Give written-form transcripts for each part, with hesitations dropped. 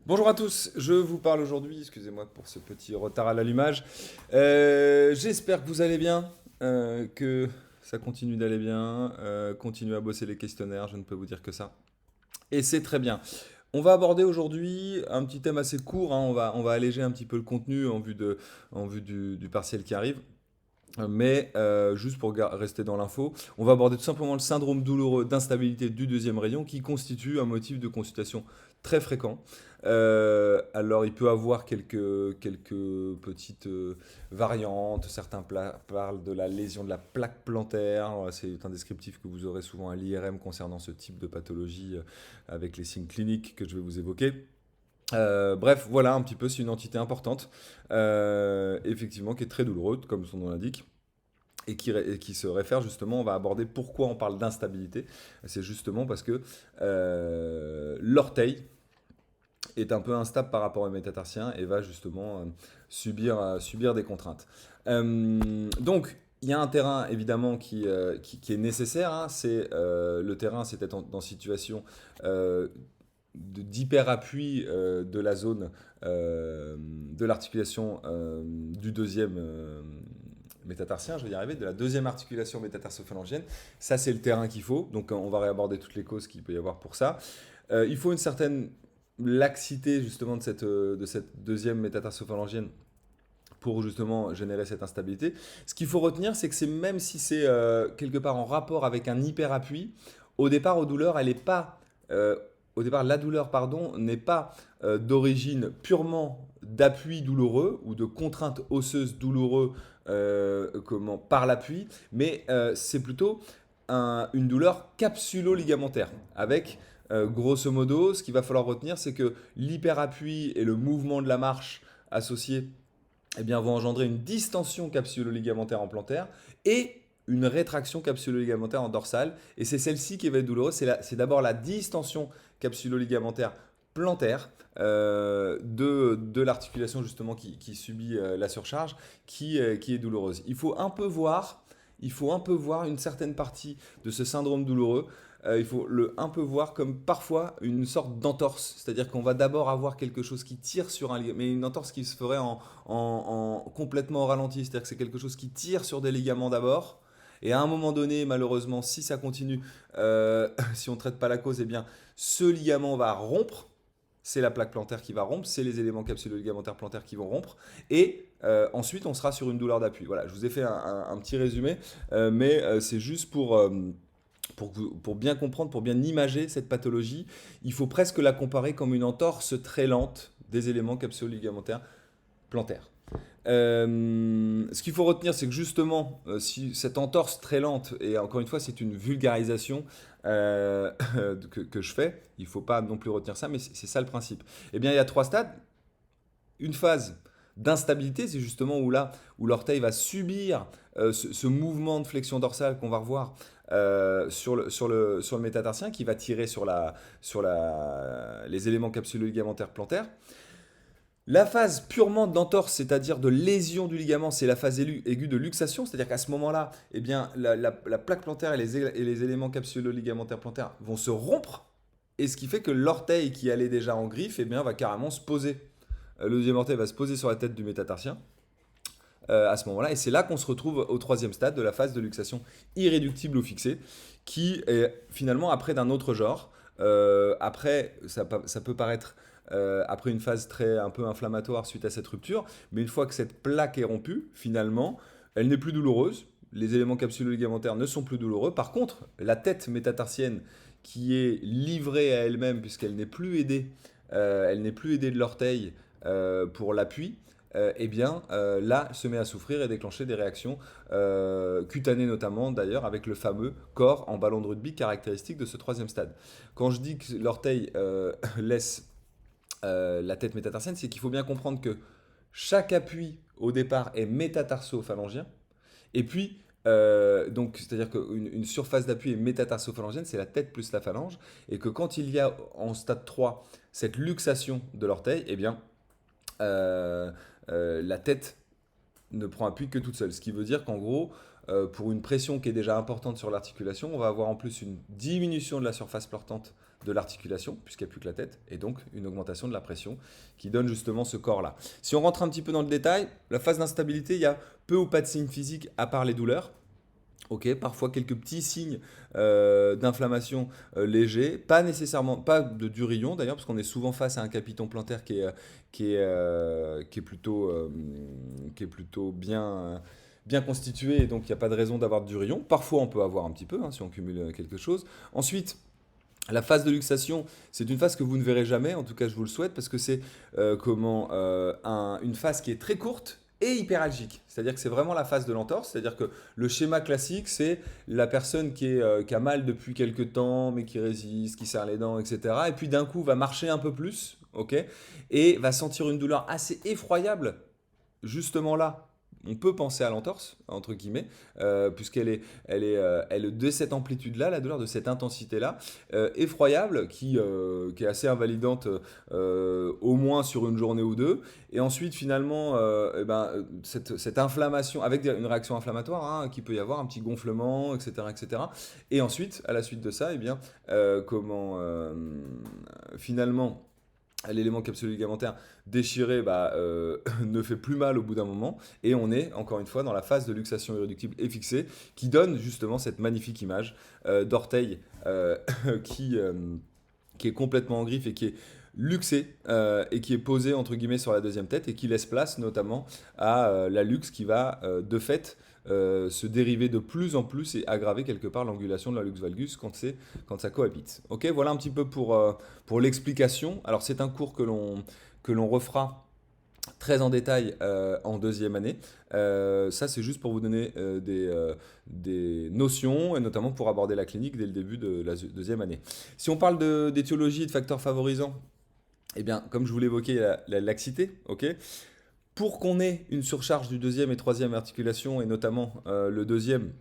Bonjour à tous, je vous parle aujourd'hui, excusez-moi pour ce petit retard à l'allumage. J'espère que vous allez bien, que ça continue d'aller bien, continuez à bosser les questionnaires, je ne peux vous dire que ça. Et c'est très bien. On va aborder aujourd'hui un petit thème assez court, hein, on va alléger un petit peu le contenu en vue du partiel qui arrive. Mais juste pour rester dans l'info, on va aborder tout simplement le syndrome douloureux d'instabilité du deuxième rayon qui constitue un motif de consultation très fréquent. Alors il peut avoir quelques petites variantes. Certains parlent de la lésion de la plaque plantaire. C'est un descriptif que vous aurez souvent à l'IRM concernant ce type de pathologie avec les signes cliniques que je vais vous évoquer. Bref, voilà un petit peu, c'est une entité importante, effectivement, qui est très douloureuse, comme son nom l'indique, et qui se réfère justement, on va aborder pourquoi on parle d'instabilité. C'est justement parce que l'orteil est un peu instable par rapport au métatarsien et va justement subir des contraintes. Donc, il y a un terrain évidemment qui est nécessaire, hein, c'est le terrain, c'est être dans situation d'hyperappui de la zone de l'articulation du deuxième métatarsien, je vais y arriver, de la deuxième articulation métatarsophalangienne. Ça, c'est le terrain qu'il faut. Donc, on va réaborder toutes les causes qu'il peut y avoir pour ça. Il faut une certaine laxité justement de cette deuxième métatarsophalangienne pour justement générer cette instabilité. Ce qu'il faut retenir, c'est que c'est même si c'est quelque part en rapport avec un hyperappui, au départ, euh, au départ, la douleur, pardon, n'est pas d'origine purement d'appui douloureux ou de contrainte osseuse douloureuse par l'appui, mais c'est plutôt une douleur capsulo-ligamentaire avec grosso modo, ce qu'il va falloir retenir, c'est que l'hyperappui et le mouvement de la marche associé eh bien, vont engendrer une distension capsulo-ligamentaire en plantaire et une rétraction capsulo-ligamentaire en dorsale. Et c'est celle-ci qui va être douloureuse. C'est d'abord la distension capsulo-ligamentaire plantaire de l'articulation justement qui subit la surcharge qui est douloureuse. Il faut un peu voir une certaine partie de ce syndrome douloureux. Il faut un peu voir comme parfois une sorte d'entorse. C'est-à-dire qu'on va d'abord avoir quelque chose qui tire sur un ligament, mais une entorse qui se ferait complètement au ralenti. C'est-à-dire que c'est quelque chose qui tire sur des ligaments d'abord. Et à un moment donné, malheureusement, si ça continue, si on ne traite pas la cause, eh bien, ce ligament va rompre. C'est la plaque plantaire qui va rompre, c'est les éléments capsulo-ligamentaires plantaires qui vont rompre. Et ensuite, on sera sur une douleur d'appui. Voilà, je vous ai fait un petit résumé, mais c'est juste pour bien comprendre, pour bien imager cette pathologie. Il faut presque la comparer comme une entorse très lente des éléments capsulo-ligamentaires plantaires. Ce qu'il faut retenir, c'est que justement, si cette entorse très lente, et encore une fois, c'est une vulgarisation que je fais, il ne faut pas non plus retenir ça, mais c'est ça le principe. Eh bien, il y a trois stades. Une phase d'instabilité, c'est justement où l'orteil va subir ce mouvement de flexion dorsale qu'on va revoir sur le métatarsien qui va tirer les éléments capsulo-ligamentaires plantaires. La phase purement d'entorse, c'est-à-dire de lésion du ligament, c'est la phase aiguë de luxation, c'est-à-dire qu'à ce moment-là, eh bien, la plaque plantaire et les éléments capsulo-ligamentaires plantaires vont se rompre, et ce qui fait que l'orteil qui allait déjà en griffe, eh bien, va carrément se poser. Le deuxième orteil va se poser sur la tête du métatarsien à ce moment-là, et c'est là qu'on se retrouve au troisième stade de la phase de luxation irréductible ou fixée, qui est finalement après d'un autre genre. Après, ça peut paraître après une phase un peu inflammatoire suite à cette rupture, mais une fois que cette plaque est rompue, finalement, elle n'est plus douloureuse. Les éléments capsulo-ligamentaires ne sont plus douloureux. Par contre, la tête métatarsienne qui est livrée à elle-même puisqu'elle n'est plus aidée, elle n'est plus aidée de l'orteil pour l'appui, eh bien là se met à souffrir et déclencher des réactions cutanées notamment d'ailleurs avec le fameux corps en ballon de rugby caractéristique de ce troisième stade. Quand je dis que l'orteil laisse la tête métatarsienne, c'est qu'il faut bien comprendre que chaque appui au départ est métatarsophalangien. Et puis, donc, c'est-à-dire qu'une surface d'appui est métatarsophalangienne, c'est la tête plus la phalange. Et que quand il y a en stade 3 cette luxation de l'orteil, eh bien, la tête ne prend appui que toute seule. Ce qui veut dire qu'en gros, pour une pression qui est déjà importante sur l'articulation, on va avoir en plus une diminution de la surface portante de l'articulation, puisqu'il n'y a plus que la tête, et donc une augmentation de la pression qui donne justement ce corps-là. Si on rentre un petit peu dans le détail, la phase d'instabilité, il y a peu ou pas de signes physiques à part les douleurs. Ok, parfois quelques petits signes d'inflammation légers, pas nécessairement, pas de durillon d'ailleurs, parce qu'on est souvent face à un capiton plantaire qui est plutôt bien constitué, et donc il n'y a pas de raison d'avoir de durillon. Parfois on peut avoir un petit peu, hein, si on cumule quelque chose. Ensuite, la phase de luxation, c'est une phase que vous ne verrez jamais, en tout cas je vous le souhaite, parce que c'est une phase qui est très courte et hyperalgique. C'est-à-dire que c'est vraiment la phase de l'entorse, c'est-à-dire que le schéma classique, c'est la personne qui a mal depuis quelques temps, mais qui résiste, qui serre les dents, etc. Et puis d'un coup va marcher un peu plus, ok, et va sentir une douleur assez effroyable, justement là. On peut penser à l'entorse, entre guillemets, elle est de cette amplitude-là, la douleur de cette intensité-là, effroyable, qui est assez invalidante au moins sur une journée ou deux. Et ensuite, finalement, cette inflammation, avec une réaction inflammatoire, hein, qui peut y avoir un petit gonflement, etc., etc. Et ensuite, à la suite de ça, finalement l'élément capsule ligamentaire déchiré ne fait plus mal au bout d'un moment, et on est encore une fois dans la phase de luxation irréductible et fixée qui donne justement cette magnifique image d'orteil qui, euh, qui est complètement en griffe et qui est luxé et qui est posé entre guillemets sur la deuxième tête et qui laisse place notamment à la luxe qui va de fait se dériver de plus en plus et aggraver quelque part l'angulation de la luxe valgus quand ça cohabite. Ok, voilà un petit peu pour l'explication. Alors c'est un cours que l'on refera très en détail en deuxième année. Ça, c'est juste pour vous donner des notions et notamment pour aborder la clinique dès le début de la deuxième année. Si on parle d'étiologie et de facteurs favorisants, eh bien, comme je vous l'évoquais, il y a la laxité, ok. Pour qu'on ait une surcharge du deuxième et troisième articulation, et notamment le deuxième,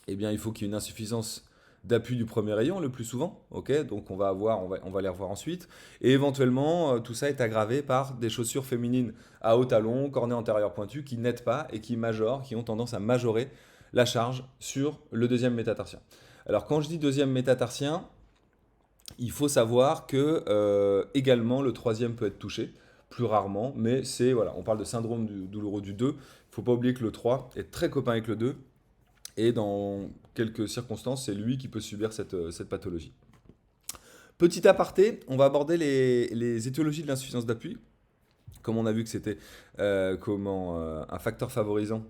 eh bien, il faut qu'il y ait une insuffisance d'appui du premier rayon le plus souvent, ok, donc on va les revoir ensuite, et éventuellement tout ça est aggravé par des chaussures féminines à haut talon, cornet antérieur pointu, qui n'aident pas et qui ont tendance à majorer la charge sur le deuxième métatarsien. Alors quand je dis deuxième métatarsien, il faut savoir que également le troisième peut être touché, plus rarement, mais voilà, on parle de syndrome douloureux du 2. Il ne faut pas oublier que le 3 est très copain avec le 2, et dans quelques circonstances, c'est lui qui peut subir cette pathologie. Petit aparté, on va aborder les étiologies de l'insuffisance d'appui. Comme on a vu que c'était un facteur favorisant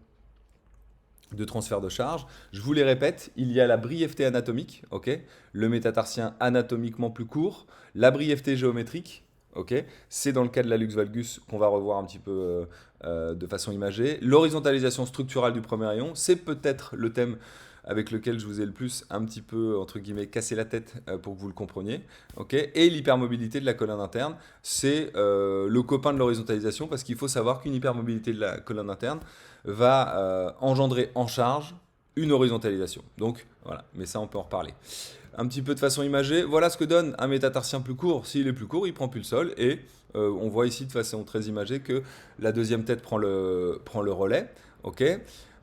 de transfert de charge. Je vous les répète, il y a la brièveté anatomique, ok, le métatarsien anatomiquement plus court, la brièveté géométrique, ok, c'est dans le cas de la luxe valgus qu'on va revoir un petit peu de façon imagée. L'horizontalisation structurale du premier rayon, c'est peut-être le thème avec lequel je vous ai le plus un petit peu, entre guillemets, cassé la tête pour que vous le compreniez. Okay, et l'hypermobilité de la colonne interne, c'est le copain de l'horizontalisation, parce qu'il faut savoir qu'une hypermobilité de la colonne interne va engendrer en charge une horizontalisation. Donc voilà, mais ça on peut en reparler. Un petit peu de façon imagée, voilà ce que donne un métatarsien plus court. S'il est plus court, il prend plus le sol, et on voit ici de façon très imagée que la deuxième tête prend le relais. Ok.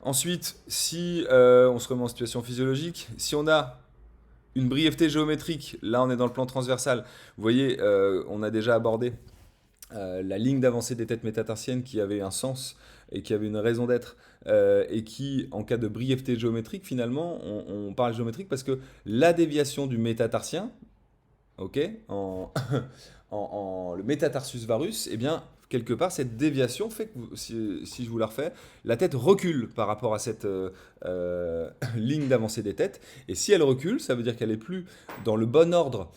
Ensuite, si on se remet en situation physiologique, si on a une brièveté géométrique, là on est dans le plan transversal, vous voyez, on a déjà abordé la ligne d'avancée des têtes métatarsiennes qui avait un sens et qui avait une raison d'être, et qui, en cas de brièveté géométrique, finalement, on parle géométrique parce que la déviation du métatarsien, ok, le métatarsus varus, eh bien, quelque part, cette déviation fait que, si je vous la refais, la tête recule par rapport à cette ligne d'avancée des têtes. Et si elle recule, ça veut dire qu'elle n'est plus dans le bon ordre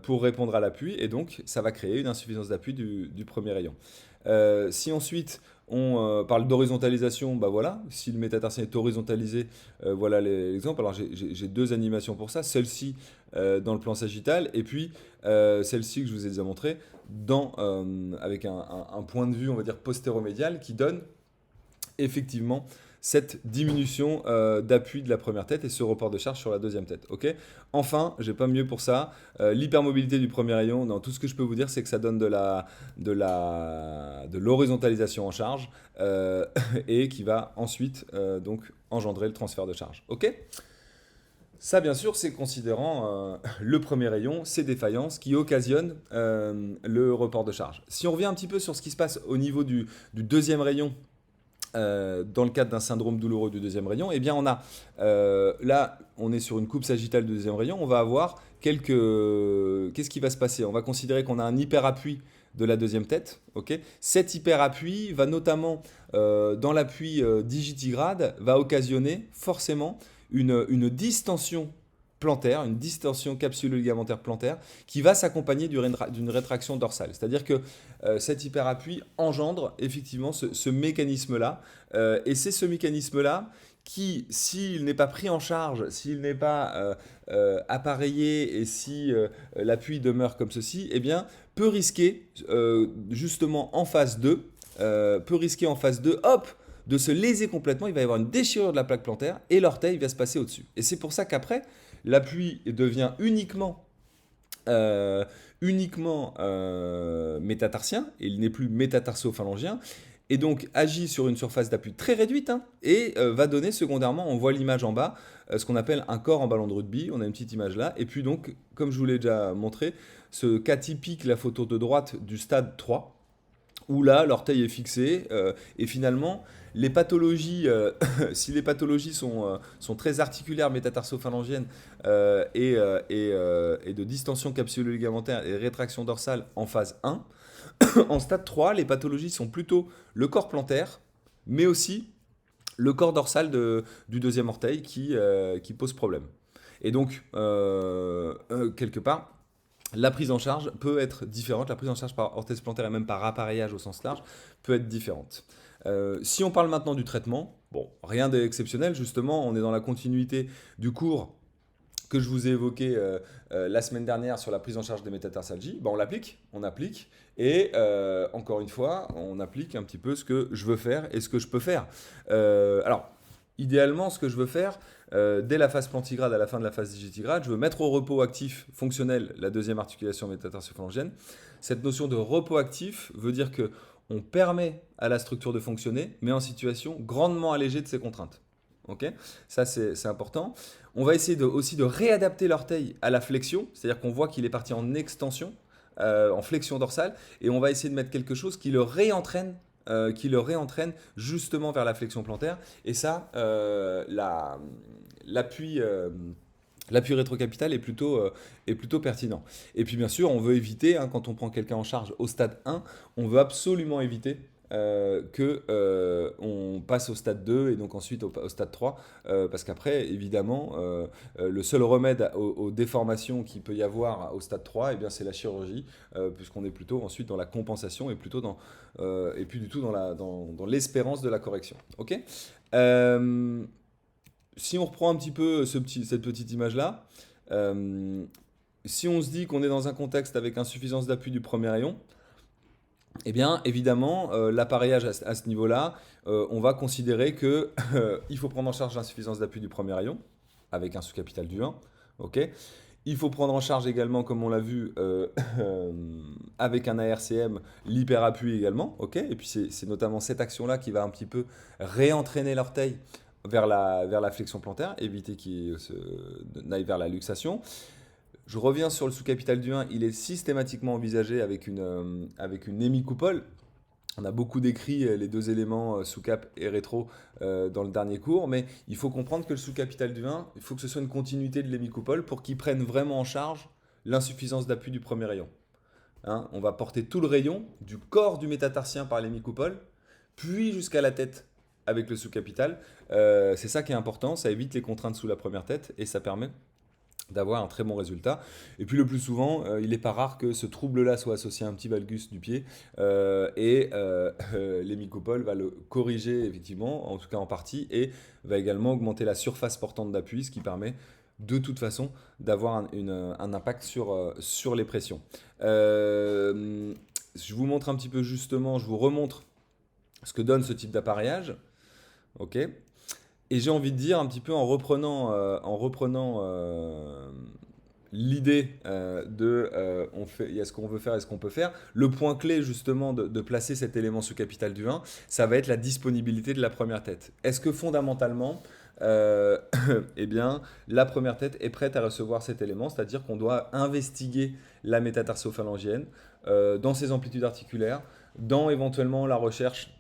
pour répondre à l'appui, et donc ça va créer une insuffisance d'appui du premier rayon. Si ensuite on parle d'horizontalisation, bah voilà, si le métatarsien est horizontalisé, voilà l'exemple. Alors j'ai deux animations pour ça, celle-ci dans le plan sagittal, et puis celle-ci que je vous ai déjà montré avec un point de vue, on va dire, postéromédial, qui donne effectivement cette diminution d'appui de la première tête et ce report de charge sur la deuxième tête. Ok. Enfin, j'ai pas mieux pour ça. L'hypermobilité du premier rayon, non, tout ce que je peux vous dire, c'est que ça donne de l'horizontalisation en charge et qui va ensuite donc engendrer le transfert de charge. Ok. Ça, bien sûr, c'est considérant le premier rayon, ces défaillances qui occasionnent le report de charge. Si on revient un petit peu sur ce qui se passe au niveau du deuxième rayon, dans le cadre d'un syndrome douloureux du deuxième rayon, eh bien on a, là, on est sur une coupe sagittale du deuxième rayon, on va avoir qu'est-ce qui va se passer? On va considérer qu'on a un hyperappui de la deuxième tête. Ok. Cet hyperappui va notamment, dans l'appui digitigrade, va occasionner forcément une distension plantaire, une distension capsulo-ligamentaire plantaire qui va s'accompagner d'une rétraction dorsale. C'est-à-dire que cet hyperappui engendre effectivement ce mécanisme-là. Et c'est ce mécanisme-là qui, s'il n'est pas pris en charge, s'il n'est pas appareillé et si l'appui demeure comme ceci, eh bien, peut risquer justement en phase 2, hop, de se léser complètement, il va y avoir une déchirure de la plaque plantaire et l'orteil va se passer au-dessus. Et c'est pour ça qu'après, l'appui devient uniquement métatarsien, et il n'est plus métatarso-phalangiens, et donc agit sur une surface d'appui très réduite, hein, et va donner secondairement, on voit l'image en bas, ce qu'on appelle un corps en ballon de rugby, on a une petite image là, et puis donc, comme je vous l'ai déjà montré, ce cas typique, la photo de droite du stade 3, où là, l'orteil est fixé, et finalement, les pathologies, si les pathologies sont très articulaires, métatarso-phalangiennes, et de distension capsulo-ligamentaire et rétraction dorsale en phase 1, en stade 3, les pathologies sont plutôt le corps plantaire, mais aussi le corps dorsal du deuxième orteil qui pose problème. Et donc, quelque part, la prise en charge peut être différente. La prise en charge par orthèse plantaire et même par appareillage au sens large peut être différente. Si on parle maintenant du traitement, bon, rien d'exceptionnel, justement, on est dans la continuité du cours que je vous ai évoqué la semaine dernière sur la prise en charge des métatarsalgies. Ben, on applique, et encore une fois, on applique un petit peu ce que je veux faire et ce que je peux faire. Alors, idéalement, ce que je veux faire, dès la phase plantigrade à la fin de la phase digitigrade, je veux mettre au repos actif fonctionnel la deuxième articulation métatarso-phalangienne. Cette notion de repos actif veut dire que on permet à la structure de fonctionner, mais en situation grandement allégée de ses contraintes. Ok. Ça, c'est important. On va essayer aussi de réadapter l'orteil à la flexion, c'est-à-dire qu'on voit qu'il est parti en extension, en flexion dorsale, et on va essayer de mettre quelque chose qui le réentraîne justement vers la flexion plantaire. Et ça, l'appui rétrocapital est plutôt pertinent. Et puis bien sûr, on veut éviter, hein, quand on prend quelqu'un en charge au stade 1, on veut absolument éviter qu'on passe au stade 2 et donc ensuite au stade 3, parce qu'après, évidemment, le seul remède aux déformations qu'il peut y avoir au stade 3, eh bien, c'est la chirurgie, puisqu'on est plutôt ensuite dans la compensation et et plus du tout dans l'espérance de la correction. Ok. Si on reprend un petit peu cette petite image-là, si on se dit qu'on est dans un contexte avec insuffisance d'appui du premier rayon, eh bien, évidemment, l'appareillage à ce niveau-là, on va considérer qu'il faut prendre en charge l'insuffisance d'appui du premier rayon, avec un sous-capital du 1. Ok. Il faut prendre en charge également, comme on l'a vu, avec un ARCM, l'hyperappui également. Ok. Et puis, c'est notamment cette action-là qui va un petit peu réentraîner l'orteil vers la flexion plantaire, éviter qu'il n'aille vers la luxation. Je reviens sur le sous-capital du 1, il est systématiquement envisagé avec une hémicoupole. On a beaucoup décrit les deux éléments sous-cap et rétro dans le dernier cours, mais il faut comprendre que le sous-capital du 1, il faut que ce soit une continuité de l'hémicoupole pour qu'il prenne vraiment en charge l'insuffisance d'appui du premier rayon. Hein, on va porter tout le rayon du corps du métatarsien par l'hémicoupole, puis jusqu'à la tête avec le sous-capital. C'est ça qui est important, ça évite les contraintes sous la première tête et ça permet d'avoir un très bon résultat. Et puis le plus souvent, il n'est pas rare que ce trouble-là soit associé à un petit valgus du pied et l'hémicoupole va le corriger effectivement, en tout cas en partie, et va également augmenter la surface portante d'appui, ce qui permet de toute façon d'avoir un impact sur les pressions. Je vous montre un petit peu justement, je vous remontre ce que donne ce type d'appareillage. Ok. Et j'ai envie de dire un petit peu en reprenant l'idée il y a ce qu'on veut faire et ce qu'on peut faire. Le point clé justement de placer cet élément sous capital du 1, ça va être la disponibilité de la première tête. Est-ce que fondamentalement, euh, eh bien, la première tête est prête à recevoir cet élément, c'est-à-dire qu'on doit investiguer la métatarso-phalangienne dans ses amplitudes articulaires, dans éventuellement la recherche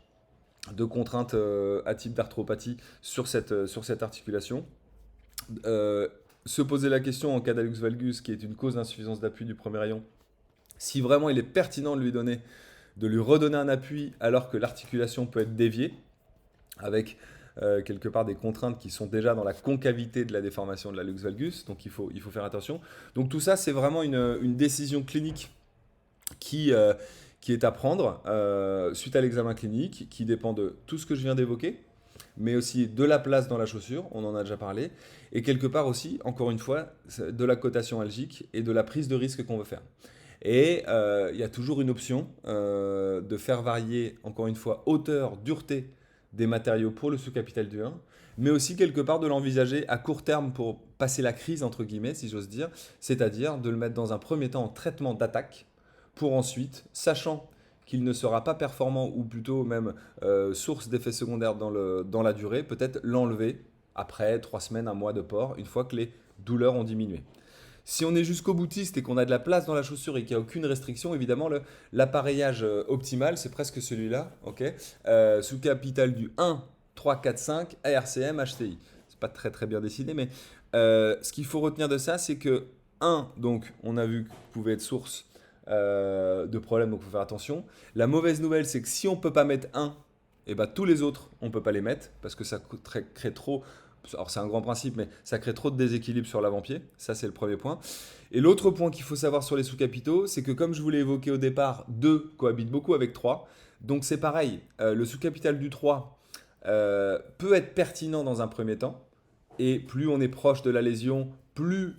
de contraintes à type d'arthropathie sur cette articulation. Euh, Se poser la question en cas d'hallux valgus, qui est une cause d'insuffisance d'appui du premier rayon, si vraiment il est pertinent de lui redonner un appui alors que l'articulation peut être déviée, avec quelque part des contraintes qui sont déjà dans la concavité de la déformation de l'hallux valgus, donc il faut faire attention. Donc tout ça, c'est vraiment une décision clinique qui, euh, qui est à prendre suite à l'examen clinique, qui dépend de tout ce que je viens d'évoquer, mais aussi de la place dans la chaussure, on en a déjà parlé, et quelque part aussi, encore une fois, de la cotation algique et de la prise de risque qu'on veut faire. Et il y a toujours une option de faire varier, encore une fois, hauteur, dureté des matériaux pour le sous-capital du 1, mais aussi quelque part de l'envisager à court terme pour passer la crise, entre guillemets, si j'ose dire, c'est-à-dire de le mettre dans un premier temps en traitement d'attaque, pour ensuite, sachant qu'il ne sera pas performant ou plutôt même source d'effets secondaires dans la durée, peut-être l'enlever après 3 semaines, un mois de port, une fois que les douleurs ont diminué. Si on est jusqu'au boutiste et qu'on a de la place dans la chaussure et qu'il n'y a aucune restriction, évidemment, l'appareillage optimal, c'est presque celui-là, ok. Sous capital du 1, 3, 4, 5, ARCM, HCI. C'est pas très très bien décidé, mais ce qu'il faut retenir de ça, c'est que 1, donc on a vu que pouvait être source de problèmes, donc il faut faire attention. La mauvaise nouvelle, c'est que si on ne peut pas mettre 1, et ben, tous les autres, on ne peut pas les mettre parce que ça crée trop. Alors c'est un grand principe, mais ça crée trop de déséquilibre sur l'avant-pied. Ça, c'est le premier point. Et l'autre point qu'il faut savoir sur les sous-capitaux, c'est que comme je vous l'ai évoqué au départ, 2 cohabite beaucoup avec 3. Donc c'est pareil, le sous-capital du 3 peut être pertinent dans un premier temps. Et plus on est proche de la lésion, plus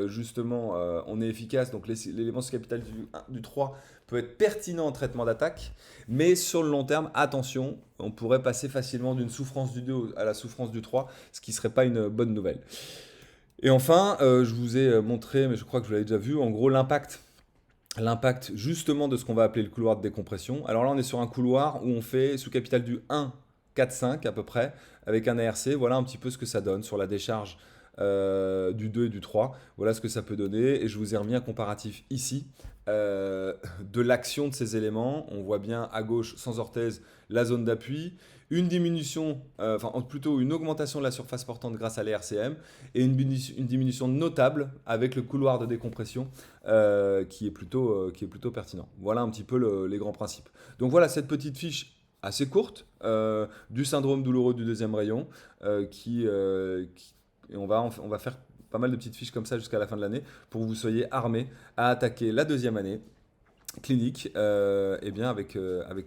justement on est efficace. Donc l'élément sous-capital du 3 peut être pertinent en traitement d'attaque. Mais sur le long terme, attention, on pourrait passer facilement d'une souffrance du 2 à la souffrance du 3, ce qui ne serait pas une bonne nouvelle. Et enfin, je vous ai montré, mais je crois que vous l'avez déjà vu, en gros l'impact justement de ce qu'on va appeler le couloir de décompression. Alors là, on est sur un couloir où on fait sous capital du 1, 4, 5 à peu près, avec un ARC. Voilà un petit peu ce que ça donne sur la décharge du 2 et du 3. Voilà ce que ça peut donner. Et je vous ai remis un comparatif ici de l'action de ces éléments. On voit bien à gauche, sans orthèse, la zone d'appui. Une diminution, plutôt une augmentation de la surface portante grâce à l'ERCM et une diminution notable avec le couloir de décompression qui est plutôt pertinent. Voilà un petit peu les grands principes. Donc voilà cette petite fiche assez courte du syndrome douloureux du deuxième rayon et on va faire pas mal de petites fiches comme ça jusqu'à la fin de l'année pour que vous soyez armés à attaquer la deuxième année clinique eh bien avec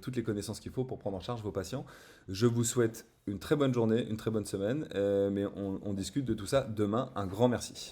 toutes les connaissances qu'il faut pour prendre en charge vos patients. Je vous souhaite une très bonne journée, une très bonne semaine, mais on discute de tout ça demain. Un grand merci.